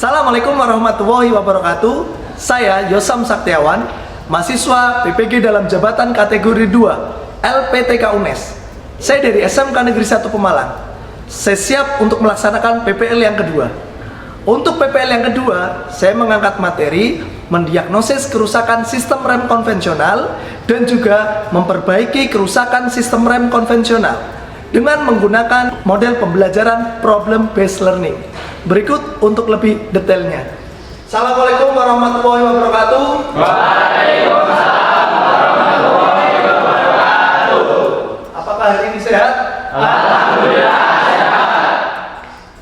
Assalamualaikum warahmatullahi wabarakatuh. Saya Yosam Saktiawan, mahasiswa PPG dalam jabatan kategori 2 LPTK UNES. Saya dari SMK Negeri 1 Pemalang. Saya siap untuk melaksanakan PPL yang kedua. Untuk PPL yang kedua, saya mengangkat materi mendiagnosis kerusakan sistem rem konvensional dan juga memperbaiki kerusakan sistem rem konvensional dengan menggunakan model pembelajaran problem based learning. Berikut untuk lebih detailnya. Assalamualaikum warahmatullahi wabarakatuh. Waalaikumsalam warahmatullahi wabarakatuh. Apakah hari ini sehat? Alhamdulillah sehat.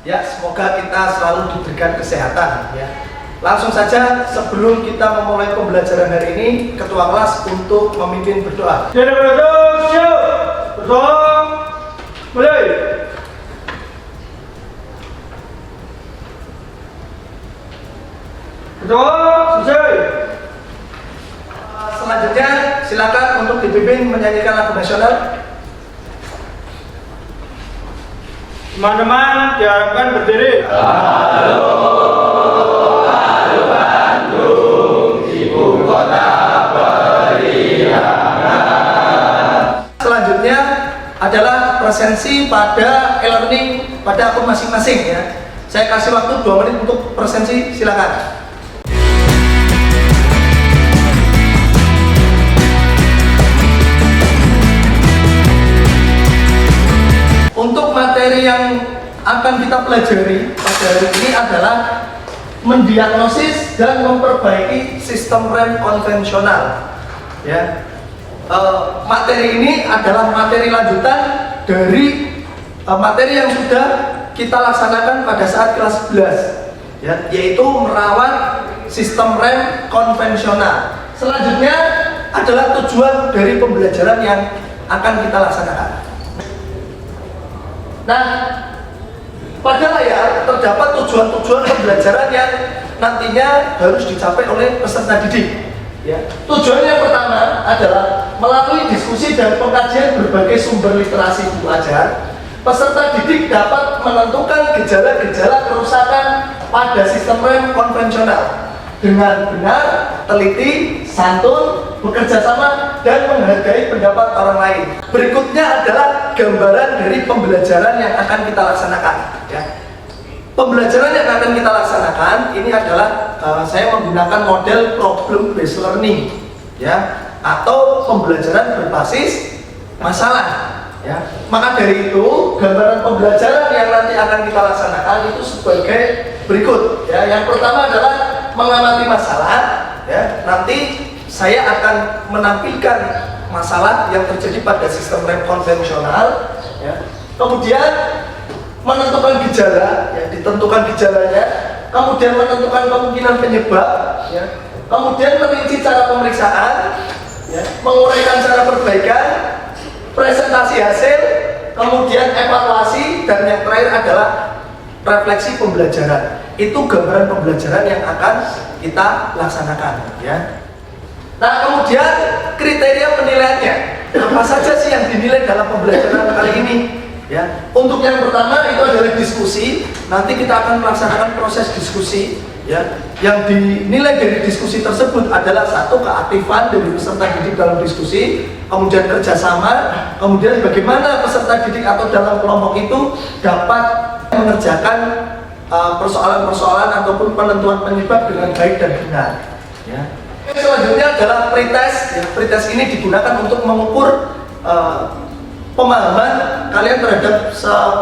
Ya, semoga kita selalu diberikan kesehatan ya. Langsung saja sebelum kita memulai pembelajaran hari ini, ketua kelas untuk memimpin berdoa. Jadi berdoa, siap. Berdoa. Mulai. Berdoa, selesai. Selanjutnya silakan untuk dipimpin menyanyikan lagu nasional. Teman-teman diharapkan berdiri. Selanjutnya adalah presensi pada e-learning pada akun masing-masing ya. Saya kasih waktu 2 menit untuk presensi, silakan. Untuk materi yang akan kita pelajari pada hari ini adalah mendiagnosis dan memperbaiki sistem rem konvensional. Ya, materi ini adalah materi lanjutan dari materi yang sudah kita laksanakan pada saat kelas 11, ya, yaitu merawat sistem rem konvensional. Selanjutnya adalah tujuan dari pembelajaran yang akan kita laksanakan. Nah, pada layar terdapat tujuan-tujuan pembelajaran yang nantinya harus dicapai oleh peserta didik. Ya. Tujuan yang pertama adalah melalui diskusi dan pengkajian berbagai sumber literasi buku ajar, peserta didik dapat menentukan gejala-gejala kerusakan pada sistem rem konvensional dengan benar, teliti, santun, bekerja sama, dan menghargai pendapat orang lain. Berikutnya adalah gambaran dari pembelajaran yang akan kita laksanakan. Ya. Pembelajaran yang akan kita laksanakan ini adalah saya menggunakan model problem based learning, ya, atau pembelajaran berbasis masalah. Ya. Maka dari itu gambaran pembelajaran yang nanti akan kita laksanakan itu sebagai berikut. Ya. Yang pertama adalah mengamati masalah. Ya. Nanti saya akan menampilkan masalah yang terjadi pada sistem rem konvensional. Ya. Kemudian menentukan gejala, ya, ditentukan gejalanya, kemudian menentukan kemungkinan penyebab, ya, kemudian merinci cara pemeriksaan, ya, menguraikan cara perbaikan, presentasi hasil, kemudian evaluasi, dan yang terakhir adalah refleksi pembelajaran. Itu gambaran pembelajaran yang akan kita laksanakan. Ya. Nah, kemudian kriteria penilaiannya, apa saja sih yang dinilai dalam pembelajaran kali ini? Ya, untuk yang pertama itu adalah diskusi. Nanti kita akan melaksanakan proses diskusi. Ya, yang dinilai dari diskusi tersebut adalah satu, keaktifan dari peserta didik dalam diskusi, kemudian kerjasama, kemudian bagaimana peserta didik atau dalam kelompok itu dapat mengerjakan persoalan-persoalan ataupun penentuan penyebab dengan baik dan benar. Ya. Selanjutnya adalah pretest. Ya, pretest ini digunakan untuk mengukur pemahaman kalian terhadap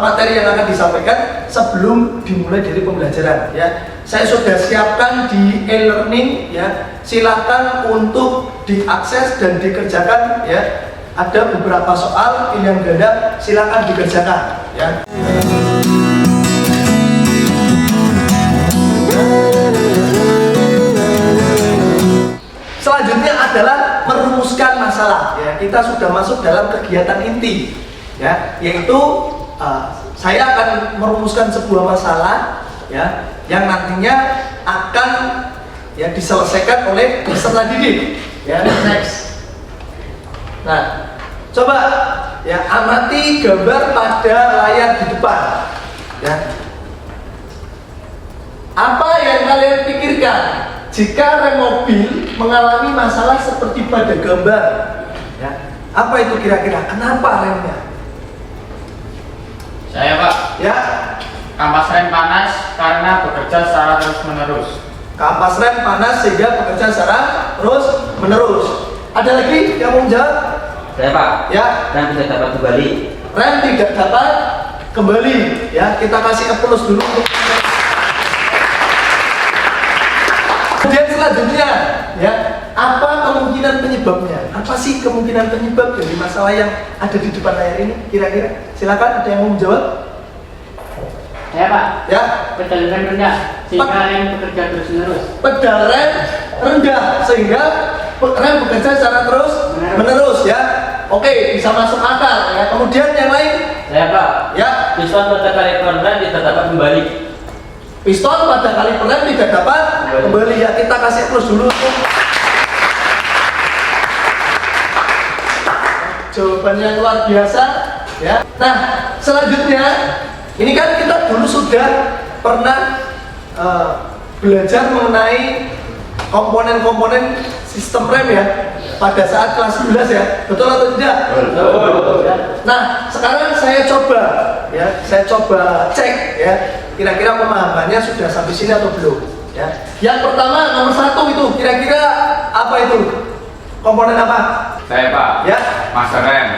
materi yang akan disampaikan sebelum dimulai dari pembelajaran. Ya, saya sudah siapkan di e-learning. Ya, silahkan untuk diakses dan dikerjakan. Ya, ada beberapa soal pilihan ganda, silahkan dikerjakan. Ya. Selanjutnya adalah merumuskan masalah. Ya, kita sudah masuk dalam kegiatan inti, ya, yaitu saya akan merumuskan sebuah masalah, ya, yang nantinya akan, ya, diselesaikan oleh peserta didik. Ya, next. Nah, coba, ya, amati gambar pada layar di depan. Ya. Apa yang kalian pikirkan jika rem mobil mengalami masalah seperti pada gambar? Ya. Apa itu kira-kira? Kenapa remnya? Saya Pak, Ya, kampas rem panas karena bekerja secara terus-menerus. kampas rem panas sehingga bekerja secara terus-menerus. Ada lagi yang mau jawab? Saya Pak, Ya, rem tidak dapat kembali. rem tidak dapat kembali. Ya, kita kasih applause dulu untuk. Kemudian selanjutnya, ya, apa kemungkinan penyebabnya? Apa sih kemungkinan penyebab dari masalah yang ada di depan layar ini? Kira-kira, silakan ada yang mau menjawab? Saya Pak, Ya, pedal rem rendah sehingga rem bekerja terus-menerus. pedal rem rendah sehingga rem bekerja secara terus menerus. Ya, oke, bisa masuk akal. Ya, kemudian yang lain, Saya Pak, ya, piston pada kaliper rem tidak dapat kembali. piston pada kaliper rem tidak dapat kembali. Ya, kita kasih plus dulu untuk jawaban yang luar biasa. Ya, nah selanjutnya ini kan kita dulu sudah pernah belajar mengenai komponen-komponen sistem rem ya pada saat kelas 11 ya, betul atau tidak? Betul. Nah, sekarang saya coba cek ya, kira-kira pemahamannya sudah sampai sini atau belum ya. Yang pertama nomor 1 itu kira-kira apa itu? Komponen apa? Saya Pak, Ya, master rem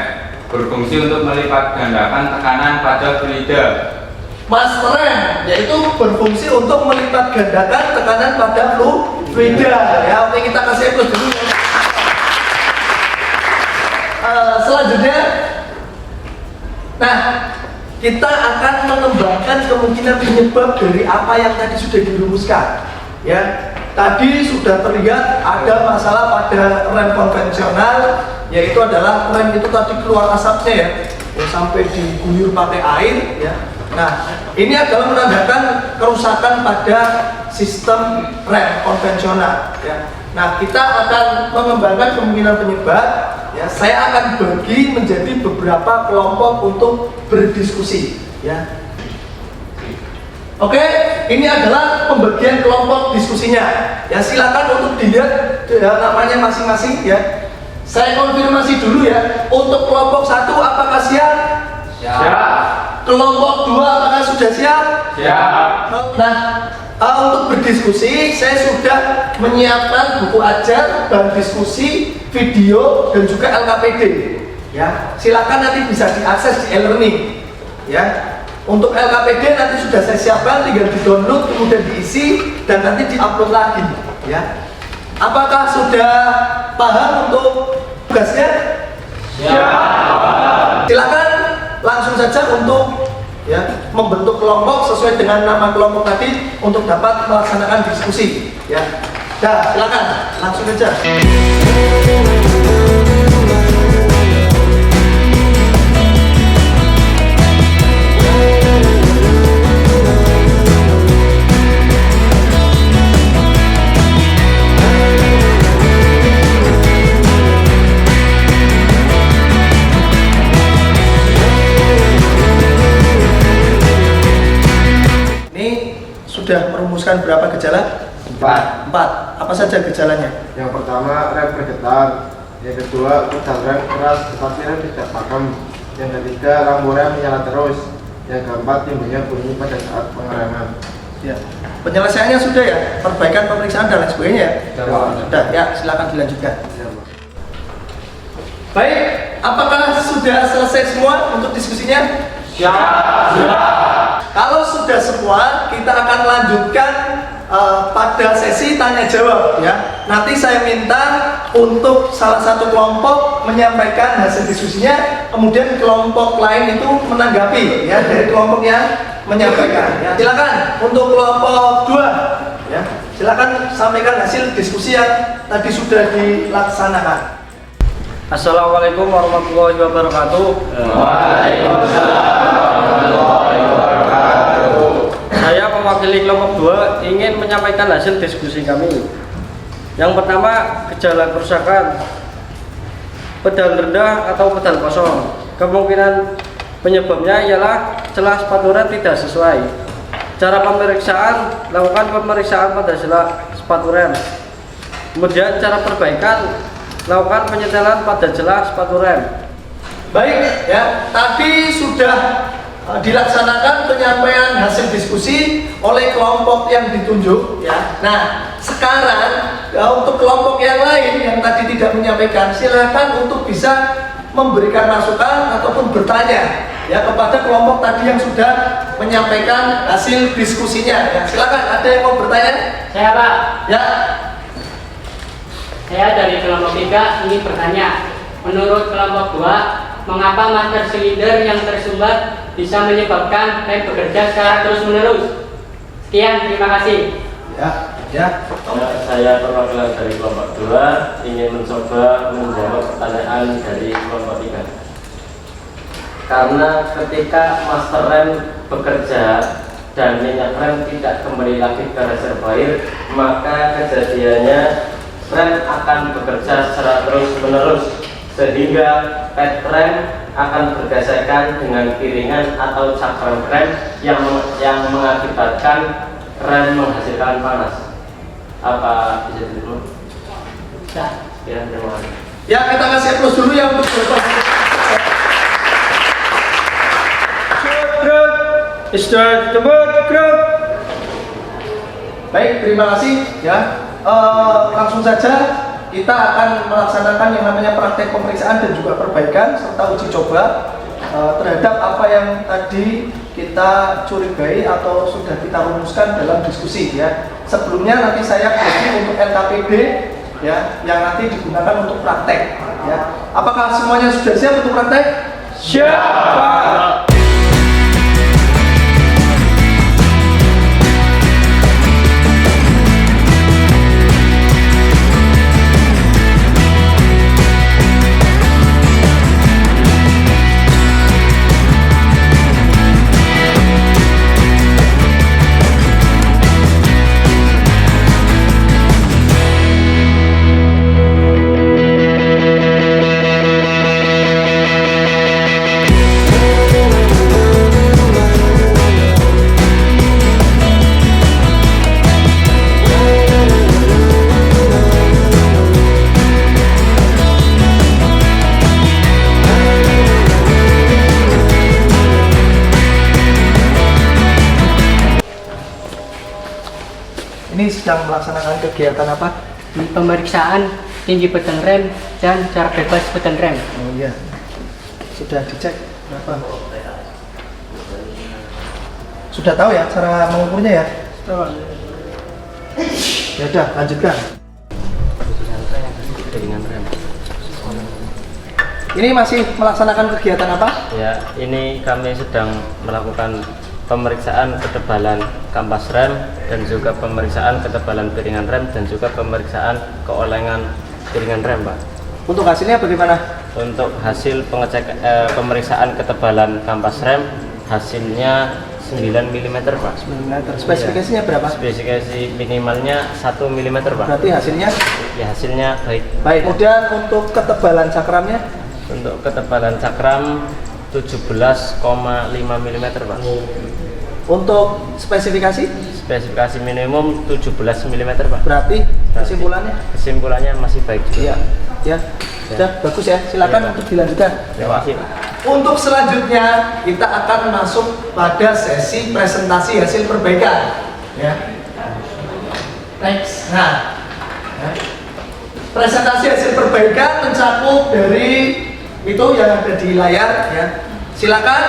berfungsi untuk melipat gandakan tekanan pada fluida. master rem yaitu berfungsi untuk melipat gandakan tekanan pada fluida ya. Oke, kita kasih plus dulu ya. Selanjutnya, nah kita akan mengembangkan kemungkinan penyebab dari apa yang tadi sudah dirumuskan. Ya, tadi sudah terlihat ada masalah pada rem konvensional, yaitu adalah rem itu tadi keluar asapnya ya sampai diguyur pakai air ya. Nah, ini adalah menandakan kerusakan pada sistem rem konvensional ya. Nah, kita akan mengembangkan kemungkinan penyebab ya. Saya akan bagi menjadi beberapa kelompok untuk berdiskusi ya. Oke, ini adalah pembagian kelompok diskusinya ya. Silakan untuk dilihat ya, namanya masing-masing ya. Saya konfirmasi dulu ya. Untuk kelompok 1 apakah siap? Siap. Kelompok 2 apakah sudah siap? Siap. Nah, untuk berdiskusi saya sudah menyiapkan buku ajar, bahan diskusi, video dan juga LKPD. Ya, silakan nanti bisa diakses di e-learning. Ya, untuk LKPD nanti sudah saya siapkan, tinggal di-download kemudian diisi dan nanti di-upload lagi. Ya, apakah sudah paham untuk tugasnya? Siap. Silakan langsung saja untuk ya membentuk kelompok sesuai dengan nama kelompok tadi untuk dapat melaksanakan diskusi ya. Dah, silakan langsung saja. Sudah merumuskan berapa gejala? 4. 4. Apa saja gejalanya? Yang pertama rem bergetar, yang kedua pedal rem keras tetapi rem tidak pakem, yang ketiga lampu rem menyala terus, yang keempat timbulnya bunyi pada saat pengereman. Ya. Penyelesaiannya sudah ya? Perbaikan pemeriksaan dan lain sebagainya ya? Sudah ya, silakan dilanjutkan. Baik, apakah sudah selesai semua untuk diskusinya? Kalau sudah semua, kita akan lanjutkan pada sesi tanya jawab ya. Nanti saya minta untuk salah satu kelompok menyampaikan hasil diskusinya, kemudian kelompok lain itu menanggapi ya dari kelompok yang menyampaikan. Ya. Silakan untuk kelompok 2 ya. Silakan sampaikan hasil diskusi yang tadi sudah dilaksanakan. Assalamualaikum warahmatullahi wabarakatuh. Saya mewakili kelompok 2 ingin menyampaikan hasil diskusi kami. Yang pertama, gejala kerusakan pedal rendah atau pedal kosong. Kemungkinan penyebabnya ialah celah sepatu rem tidak sesuai. Cara pemeriksaan, lakukan pemeriksaan pada sela sepatu rem. Kemudian cara perbaikan, lakukan penyetelan pada sela sepatu rem. Baik, ya. Tadi sudah dilaksanakan penyampaian hasil diskusi oleh kelompok yang ditunjuk, ya. Nah, sekarang untuk kelompok yang lain yang tadi tidak menyampaikan, silakan untuk bisa memberikan masukan ataupun bertanya, ya, kepada kelompok tadi yang sudah menyampaikan hasil diskusinya. Ya, silakan. Ada yang mau bertanya? Saya Pak, Ya. saya dari kelompok 3 ingin bertanya. Menurut kelompok 2, mengapa master silinder yang tersumbat bisa menyebabkan rem bekerja secara terus-menerus? Sekian, terima kasih. Ya. Ya. Saya perwakilan dari kelompok 2 ingin mencoba menjawab pertanyaan dari kelompok 3. Karena ketika master rem bekerja dan minyak rem tidak kembali lagi ke reservoir, maka kejadiannya rem akan bekerja secara terus-menerus sehingga pad rem akan bergesekan dengan kiringan atau cakram rem yang mengakibatkan rem menghasilkan panas. Apa bisa diterima? Ya, terima kasih. Ya, kita kasih aplaus dulu ya untuk Start the group. Baik, terima kasih ya. Langsung saja kita akan melaksanakan yang namanya praktek pemeriksaan dan juga perbaikan serta uji coba terhadap apa yang tadi kita curigai atau sudah kita rumuskan dalam diskusi, ya. Sebelumnya nanti saya bagi untuk LKPD, ya, yang nanti digunakan untuk praktek, ya. Apakah semuanya sudah siap untuk praktek? Siap. Ini sedang melaksanakan kegiatan apa? Pemeriksaan tinggi beton rem dan jarak bebas beton rem. Oh iya, sudah dicek berapa? Sudah tahu ya cara mengukurnya ya? Ya udah, lanjutkan. Ini masih melaksanakan kegiatan apa? Ya, ini kami sedang melakukan pemeriksaan ketebalan kampas rem dan juga pemeriksaan ketebalan piringan rem dan juga pemeriksaan keolengan piringan rem, Pak. Untuk hasilnya bagaimana? Untuk hasil pemeriksaan ketebalan kampas rem, hasilnya 9 mm, Pak. 9 meter. Spesifikasinya berapa? Spesifikasi minimalnya 1 mm, Pak. Berarti hasilnya? Ya, hasilnya baik. Baik. Kemudian untuk ketebalan cakramnya? Untuk ketebalan cakram 17,5 mm, Pak. Untuk spesifikasi? Spesifikasi minimum 17 mm, Pak. Berarti kesimpulannya? Kesimpulannya masih baik juga. Iya. Ya. Sudah bagus ya. Silakan Iya, Pak. untuk dilanjutkan. Terima kasih. Untuk selanjutnya kita akan masuk pada sesi presentasi hasil perbaikan, ya. Next. Nah, ya. Presentasi hasil perbaikan mencakup dari itu yang ada di layar, ya. Silakan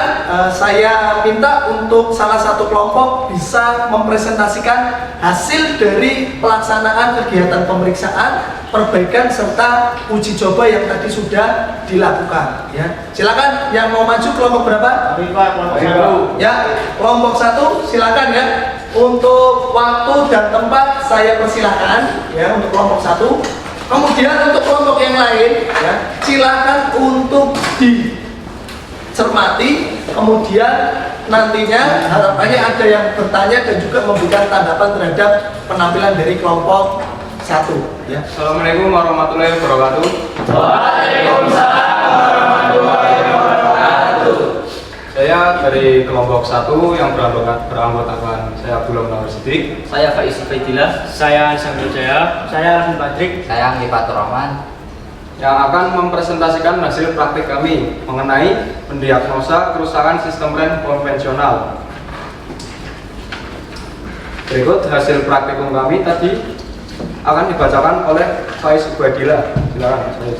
saya minta untuk salah satu kelompok bisa mempresentasikan hasil dari pelaksanaan kegiatan pemeriksaan, perbaikan serta uji coba yang tadi sudah dilakukan, ya. Silakan yang mau maju kelompok berapa? Kelompok 1. Ya, kelompok 1 silakan ya. Untuk waktu dan tempat saya persilakan ya untuk kelompok 1. Kemudian untuk kelompok yang lain ya, silakan untuk dicermati. Kemudian nantinya harapannya ada yang bertanya dan juga memberikan tanggapan terhadap penampilan dari kelompok 1 ya. Assalamualaikum warahmatullahi wabarakatuh. Waalaikumsalam warahmatullahi wabarakatuh. Saya Saya dari kelompok 1 yang beranggotakan saya Abdullah Munawar Siddiq, Saya Faiz Faidillah. Saya Sambil Jaya. Saya Rahim Badrik. Saya Lifatur Rahman. yang akan mempresentasikan hasil praktik kami mengenai mendiagnosa kerusakan sistem rem konvensional. Berikut hasil praktikum kami tadi akan dibacakan oleh Faiz Ubadillah. Silakan Faiz.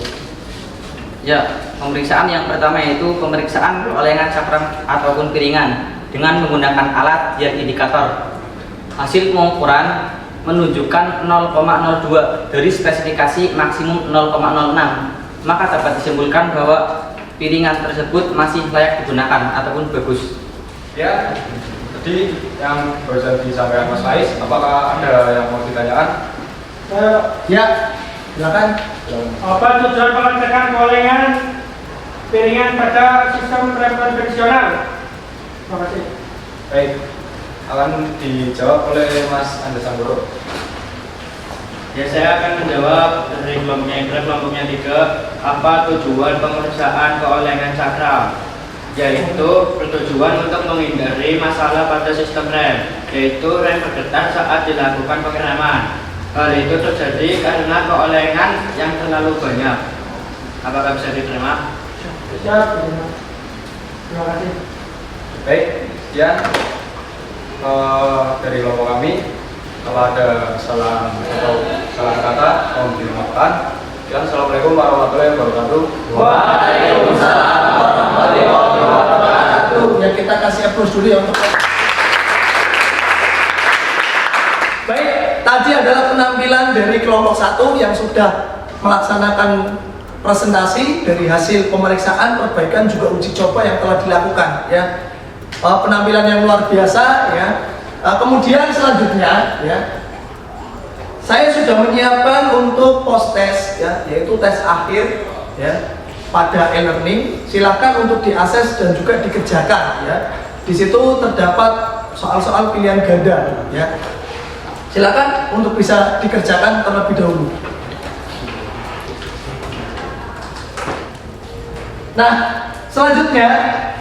Ya, pemeriksaan yang pertama yaitu pemeriksaan olengan cakram ataupun piringan dengan menggunakan alat dian indikator. Hasil pengukuran menunjukkan 0,02 dari spesifikasi maksimum 0,06. Maka dapat disimpulkan bahwa piringan tersebut masih layak digunakan ataupun bagus. Ya, tadi yang barusan disampaikan Mas Faiz, apakah ada yang mau ditanyakan? Ya, silakan. Apa tujuan pengecekan olengan piringan pada sistem rem konvensional? Terima kasih. Baik, akan dijawab oleh Mas Andes Anggoro. Ya, saya akan menjawab dari kelompoknya Indra, kelompoknya 3. Apa tujuan pemeriksaan keolengan cakram? Yaitu bertujuan untuk menghindari masalah pada sistem rem, yaitu rem bergetar saat dilakukan pengereman. Hal itu terjadi karena keolengan yang terlalu banyak. Apakah bisa diterima? Siap. Terima kasih. Baik, sekian dari kelompok kami. Kalau ada kesalahan atau salah kata, mohon dimaafkan. Sekian, assalamualaikum warahmatullahi wabarakatuh. Waalaikumsalam warahmatullahi wabarakatuh. Ya, kita kasih applause dulu ya untuk. Baik, tadi adalah penampilan dari kelompok 1 yang sudah melaksanakan presentasi dari hasil pemeriksaan, perbaikan juga uji coba yang telah dilakukan ya. Penampilan yang luar biasa ya. Kemudian selanjutnya ya, saya sudah menyiapkan untuk post test ya, yaitu tes akhir ya pada e-learning. Silakan untuk diakses dan juga dikerjakan ya. Di situ terdapat soal-soal pilihan ganda ya. Silakan untuk bisa dikerjakan terlebih dahulu. Nah, selanjutnya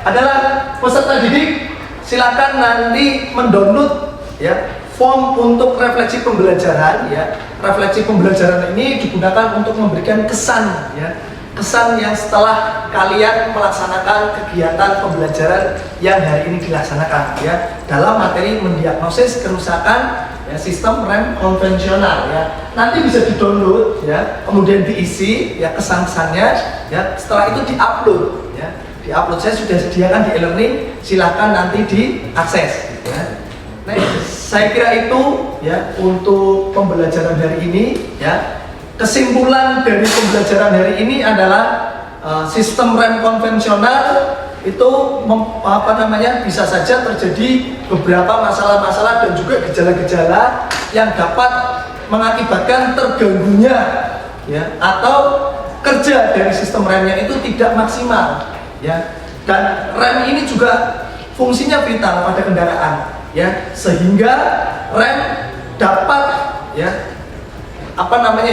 adalah peserta didik. Silakan nanti mendownload ya form untuk refleksi pembelajaran ya. Refleksi pembelajaran ini digunakan untuk memberikan kesan ya. Kesan yang setelah kalian melaksanakan kegiatan pembelajaran yang hari ini dilaksanakan ya dalam materi mendiagnosis kerusakan ya, sistem rem konvensional ya. Nanti bisa di-download ya, kemudian diisi ya kesan-kesannya ya. Setelah itu di-upload ya. Di-upload saya sudah sediakan di e-learning, silahkan nanti diakses ya. Nah, saya kira itu ya untuk pembelajaran hari ini ya. Kesimpulan dari pembelajaran hari ini adalah sistem rem konvensional itu bisa saja terjadi beberapa masalah-masalah dan juga gejala-gejala yang dapat mengakibatkan terganggunya ya atau kerja dari sistem remnya itu tidak maksimal ya. Dan rem ini juga fungsinya vital pada kendaraan ya, sehingga rem dapat ya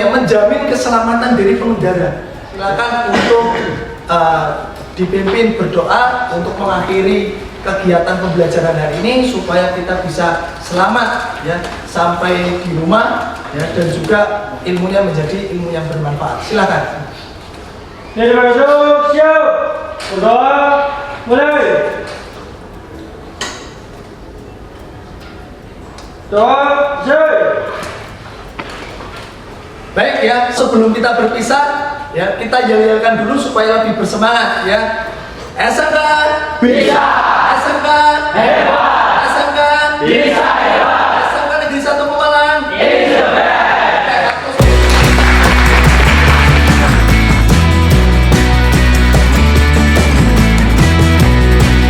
menjamin keselamatan dari pengendara. Silakan untuk dipimpin berdoa untuk mengakhiri kegiatan pembelajaran hari ini supaya kita bisa selamat ya sampai di rumah ya, dan juga ilmunya menjadi ilmu yang bermanfaat. Silakan. Jadi masuk, siap. Berdoa, mulai. Doa, siap. Baik ya, sebelum kita berpisah ya, kita yel-yelkan dulu supaya lebih bersemangat ya. SMK bisa, SMK hebat, SMK bisa hebat.